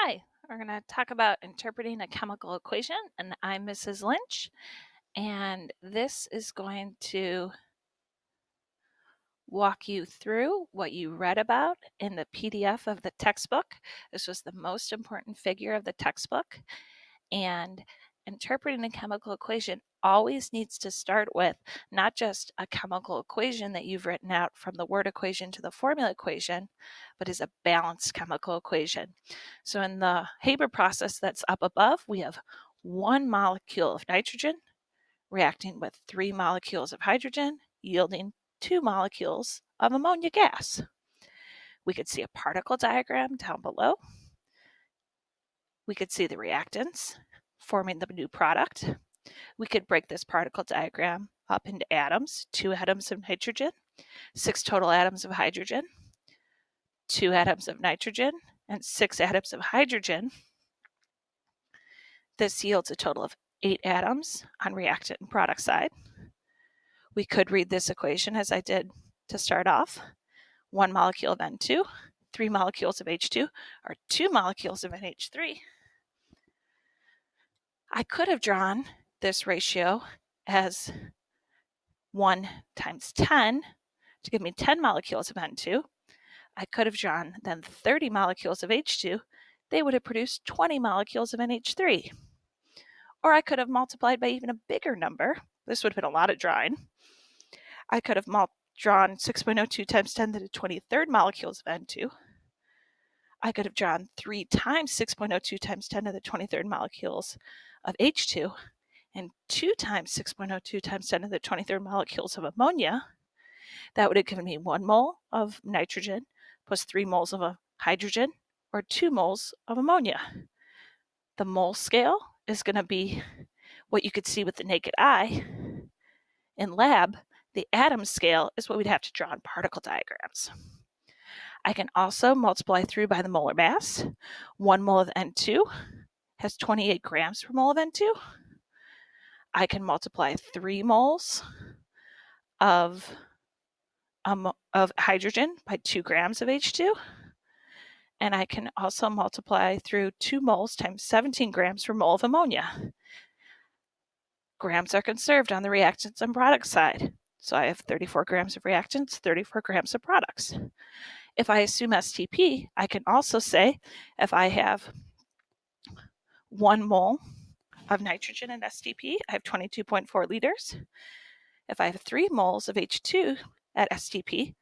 Hi, we're going to talk about interpreting a chemical equation, and I'm Mrs. Lynch, and this is going to walk you through what you read about in the PDF of the textbook. This was the most important figure of the textbook, and interpreting a chemical equation always needs to start with not just a chemical equation that you've written out from the word equation to the formula equation, but is a balanced chemical equation. So in the Haber process that's up above, we have 1 molecule of nitrogen reacting with 3 molecules of hydrogen, yielding 2 molecules of ammonia gas. We could see a particle diagram down below. We could see the reactants forming the new product. We could break this particle diagram up into atoms, 2 atoms of nitrogen, 6 total atoms of hydrogen, 2 atoms of nitrogen, and 6 atoms of hydrogen. This yields a total of 8 atoms on reactant and product side. We could read this equation as I did to start off. 1 molecule of N2, 3 molecules of H2, or 2 molecules of NH3. I could have drawn this ratio as 1 times 10 to give me 10 molecules of N2. I could have drawn then 30 molecules of H2. They would have produced 20 molecules of NH3. Or I could have multiplied by even a bigger number. This would have been a lot of drawing. I could have drawn 6.02 times 10 to the 23rd molecules of N2. I could have drawn 3 times 6.02 times 10 to the 23rd molecules of H2 and 2 times 6.02 times 10 to the 23rd molecules of ammonia. That would have given me 1 mole of nitrogen plus 3 moles of a hydrogen or 2 moles of ammonia. The mole scale is going to be what you could see with the naked eye. In lab, the atom scale is what we'd have to draw in particle diagrams. I can also multiply through by the molar mass. 1 mole of N2 has 28 grams per mole of N2. I can multiply 3 moles of hydrogen by 2 grams of H2. And I can also multiply through 2 moles times 17 grams per mole of ammonia. Grams are conserved on the reactants and product side. So I have 34 grams of reactants, 34 grams of products. If I assume STP, I can also say if I have 1 mole of nitrogen in STP, I have 22.4 liters. If I have 3 moles of H2 at STP,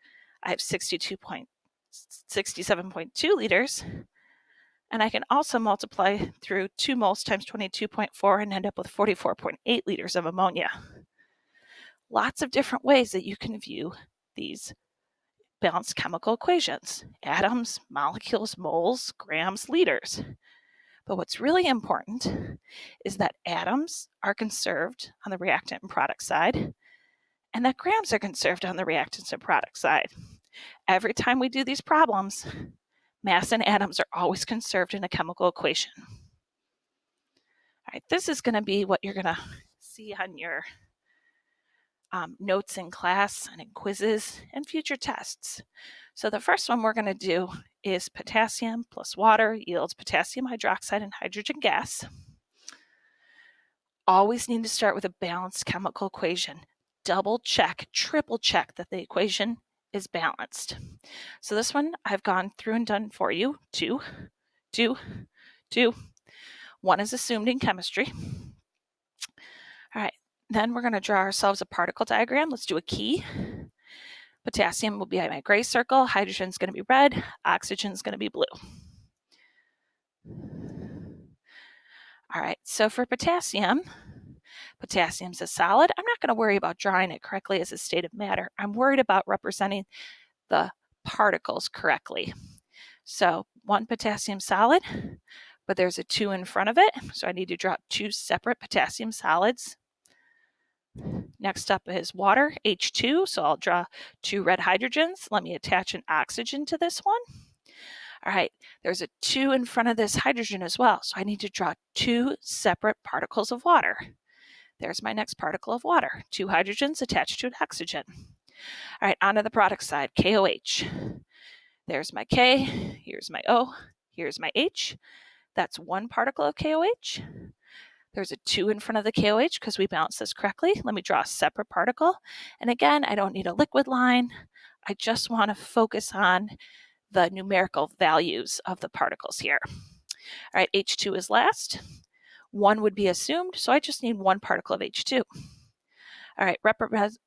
I have 67.2 liters. And I can also multiply through 2 moles times 22.4 and end up with 44.8 liters of ammonia. Lots of different ways that you can view these balanced chemical equations: atoms, molecules, moles, grams, liters. But what's really important is that atoms are conserved on the reactant and product side, and that grams are conserved on the reactants and product side. Every time we do these problems, mass and atoms are always conserved in a chemical equation. All right, this is going to be what you're going to see on your notes in class and in quizzes and future tests. So the first one we're going to do is potassium plus water yields potassium hydroxide and hydrogen gas. Always need to start with a balanced chemical equation. Double check, triple check that the equation is balanced. So this one I've gone through and done for you. 2, 2, 2. 1 is assumed in chemistry. All right, then we're going to draw ourselves a particle diagram. Let's do a key. Potassium will be my gray circle, hydrogen is going to be red, oxygen is going to be blue. All right, so for potassium's a solid. I'm not going to worry about drawing it correctly as a state of matter. I'm worried about representing the particles correctly. So 1 potassium solid, but there's a 2 in front of it, so I need to draw 2 separate potassium solids. Next up is water, H2, so I'll draw 2 red hydrogens. Let me attach an oxygen to this one. All right, there's a 2 in front of this hydrogen as well, so I need to draw 2 separate particles of water. There's my next particle of water, 2 hydrogens attached to an oxygen. All right, onto the product side, KOH. There's my K, here's my O, here's my H. That's 1 particle of KOH. There's a 2 in front of the KOH because we balanced this correctly. Let me draw a separate particle. And again, I don't need a liquid line. I just want to focus on the numerical values of the particles here. All right, H2 is last. 1 would be assumed, so I just need 1 particle of H2. All right,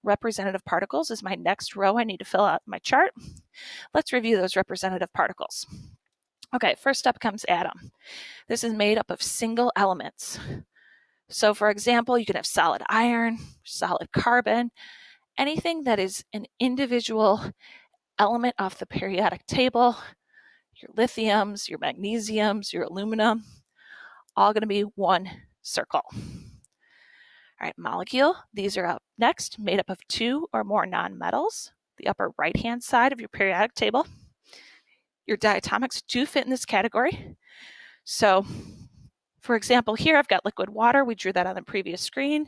representative particles is my next row I need to fill out my chart. Let's review those representative particles. Okay, first up comes atom. This is made up of single elements. So for example, you can have solid iron, solid carbon, anything that is an individual element off the periodic table, your lithiums, your magnesiums, your aluminum, all going to be one circle. All right, molecule, these are up next, made up of 2 or more nonmetals, the upper right-hand side of your periodic table. Your diatomics do fit in this category. So, for example, here I've got liquid water. We drew that on the previous screen.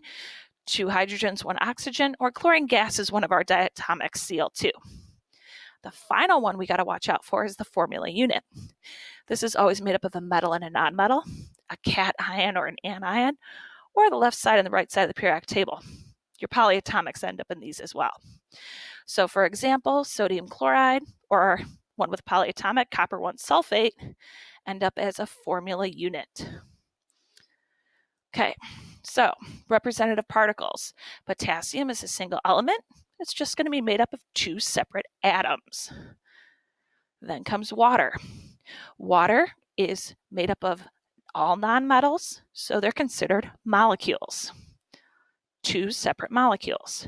2 hydrogens, 1 oxygen, or chlorine gas is one of our diatomics, Cl2. The final one we got to watch out for is the formula unit. This is always made up of a metal and a nonmetal, a cation or an anion, or the left side and the right side of the periodic table. Your polyatomics end up in these as well. So for example, sodium chloride, or one with polyatomic, copper 1 sulfate, end up as a formula unit. Okay, so representative particles. Potassium is a single element. It's just going to be made up of 2 separate atoms. Then comes water. Water is made up of all nonmetals, so they're considered molecules. 2 separate molecules.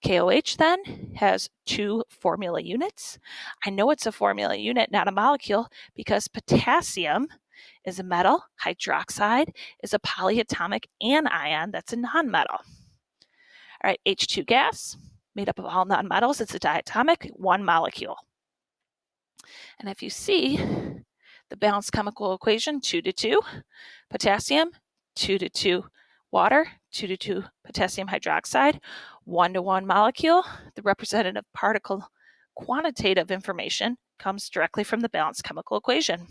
KOH then has 2 formula units. I know it's a formula unit, not a molecule, because potassium is a metal, hydroxide is a polyatomic anion that's a nonmetal. All right, H2 gas, made up of all nonmetals, it's a diatomic, 1 molecule. And if you see the balanced chemical equation, 2 to 2, potassium, 2 to 2, water, 2 to 2, potassium hydroxide, 1 to 1 molecule. The representative particle quantitative information comes directly from the balanced chemical equation.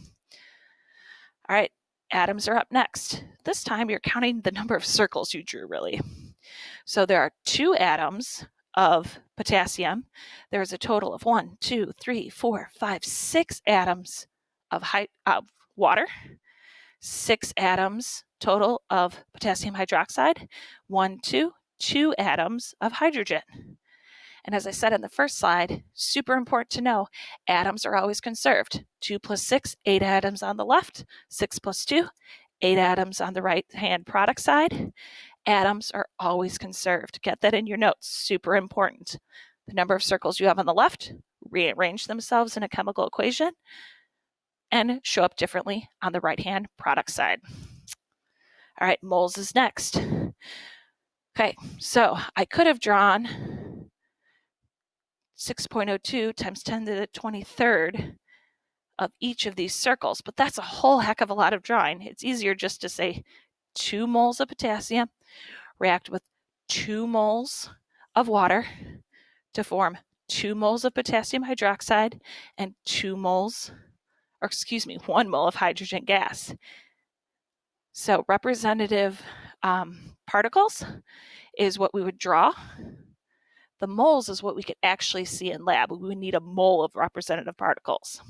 All right, atoms are up next. This time you're counting the number of circles you drew, really. So there are 2 atoms of potassium. There's a total of 1, 2, 3, 4, 5, 6 atoms of water, 6 atoms total of potassium hydroxide, 1, 2, 2 atoms of hydrogen. And as I said in the first slide, super important to know, atoms are always conserved. 2 plus 6, 8 atoms on the left, 6 plus 2, 8 atoms on the right-hand product side. Atoms are always conserved. Get that in your notes, super important. The number of circles you have on the left rearrange themselves in a chemical equation and show up differently on the right-hand product side. All right, moles is next. Okay, so I could have drawn 6.02 times 10 to the 23rd of each of these circles, but that's a whole heck of a lot of drawing. It's easier just to say 2 moles of potassium react with 2 moles of water to form 2 moles of potassium hydroxide and 1 mole of hydrogen gas. So representative particles is what we would draw. The moles is what we could actually see in lab. We would need a mole of representative particles.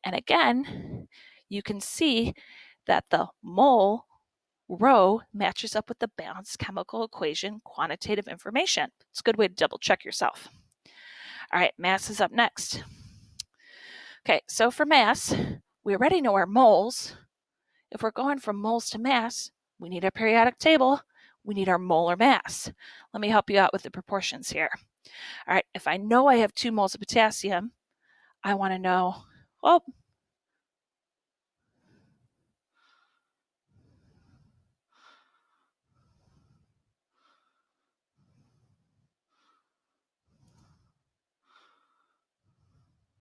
And again, you can see that the mole row matches up with the balanced chemical equation quantitative information. It's a good way to double check yourself. All right, mass is up next. Okay, so for mass, we already know our moles. If we're going from moles to mass, we need a periodic table. We need our molar mass. Let me help you out with the proportions here. All right, if I know I have 2 moles of potassium, I want to know, well,